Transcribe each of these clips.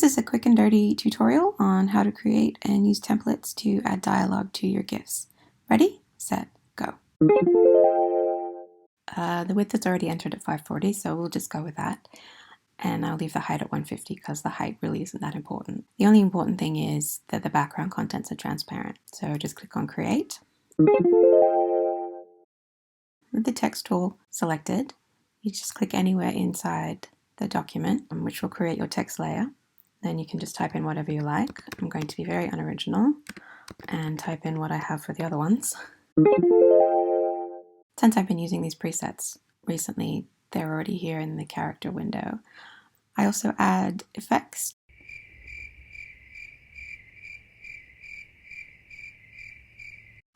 This is a quick and dirty tutorial on how to create and use templates to add dialogue to your GIFs. Ready, set, go. The width is already entered at 540, so we'll just go with that. And I'll leave the height at 150 because the height really isn't that important. The only important thing is that the background contents are transparent. So just click on Create. With the text tool selected, you just click anywhere inside the document, which will create your text layer. Then you can just type in whatever you like. I'm going to be very unoriginal and type in what I have for the other ones. Since I've been using these presets recently, they're already here in the character window. I also add effects.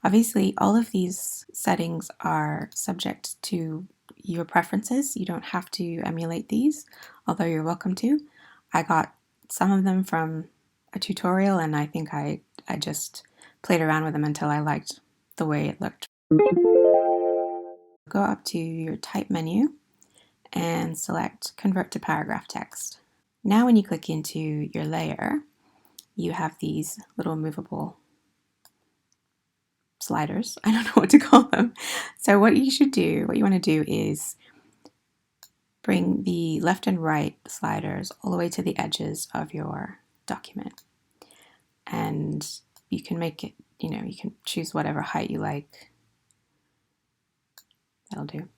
Obviously, all of these settings are subject to your preferences. You don't have to emulate these, although you're welcome to. I got some of them from a tutorial, and I think I just played around with them until I liked the way it looked. Go up to your type menu and select Convert to Paragraph Text. Now when you click into your layer, you have these little movable sliders. I don't know what to call them. So what you want to do is bring the left and right sliders all the way to the edges of your document. And you can make it, you can choose whatever height you like. That'll do.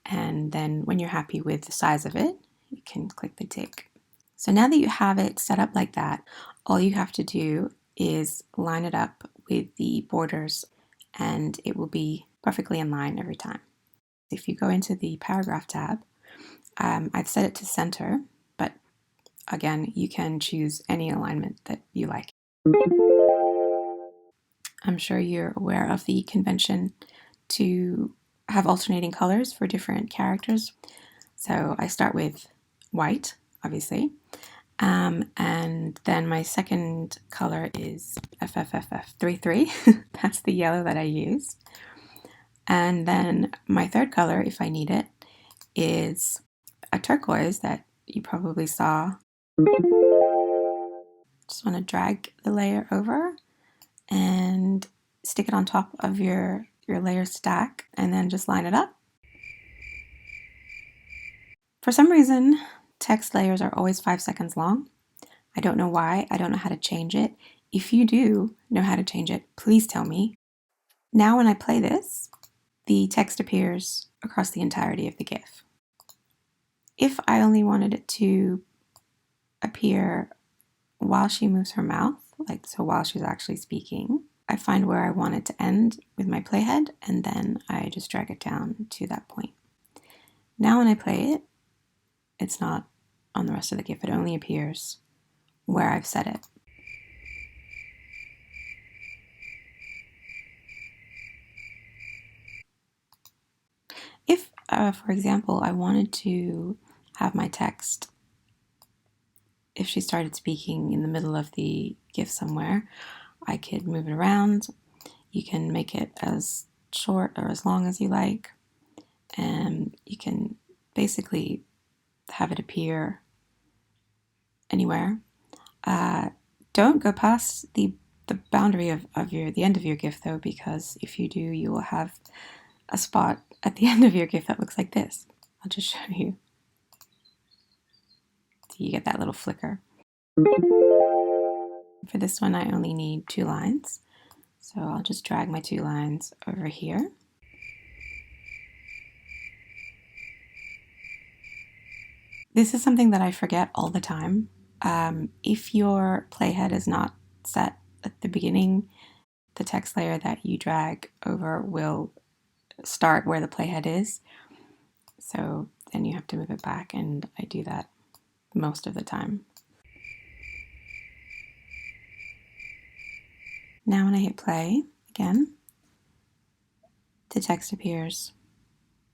And then when you're happy with the size of it, you can click the tick. So now that you have it set up like that, all you have to do is line it up with the borders and it will be perfectly in line every time. If you go into the paragraph tab, I've set it to center, but again, you can choose any alignment that you like. I'm sure you're aware of the convention to have alternating colors for different characters. So I start with white, obviously, and then my second color is FFFF33. That's the yellow that I used. And then my third color, if I need it, is a turquoise that you probably saw. Just want to drag the layer over and stick it on top of your layer stack and then just line it up. For some reason, text layers are always 5 seconds long. I don't know why. I don't know how to change it. If you do know how to change it, please tell me. Now when I play this, the text appears across the entirety of the GIF. If I only wanted it to appear while she moves her mouth, like so while she's actually speaking, I find where I want it to end with my playhead and then I just drag it down to that point. Now when I play it, it's not on the rest of the GIF. It only appears where I've set it. If, for example, I wanted to have my text, if she started speaking in the middle of the GIF somewhere, I could move it around. You can make it as short or as long as you like, and you can basically have it appear anywhere. Don't go past the boundary of the end of your GIF though, because if you do, you will have a spot at the end of your GIF that looks like this. I'll just show you. So you get that little flicker. For this one, I only need 2 lines. So I'll just drag my 2 lines over here. This is something that I forget all the time. If your playhead is not set at the beginning, the text layer that you drag over will start where the playhead is. So then you have to move it back, and I do that most of the time. Now when I hit play again, the text appears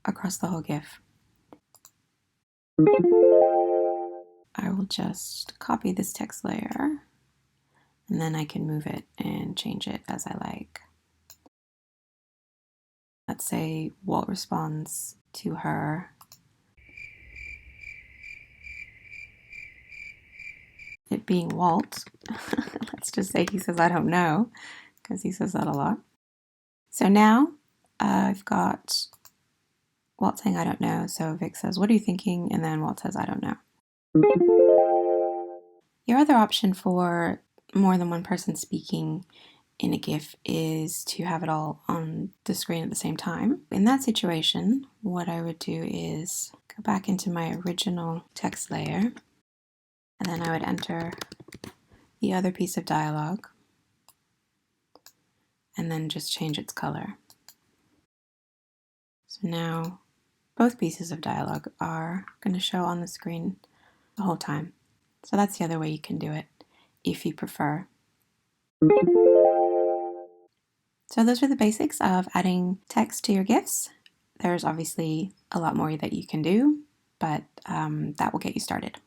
across the whole GIF. I will just copy this text layer and then I can move it and change it as I like. Let's say Walt responds to her. it being Walt. Let's just say he says, I don't know, because he says that a lot. So now I've got Walt saying, I don't know. So Vic says, what are you thinking? And then Walt says, I don't know. Your other option for more than one person speaking in a GIF is to have it all on the screen at the same time. In that situation, what I would do is go back into my original text layer, and then I would enter the other piece of dialogue, and then just change its color. So now both pieces of dialogue are going to show on the screen the whole time. So that's the other way you can do it if you prefer. So those are the basics of adding text to your GIFs. There's obviously a lot more that you can do, but that will get you started.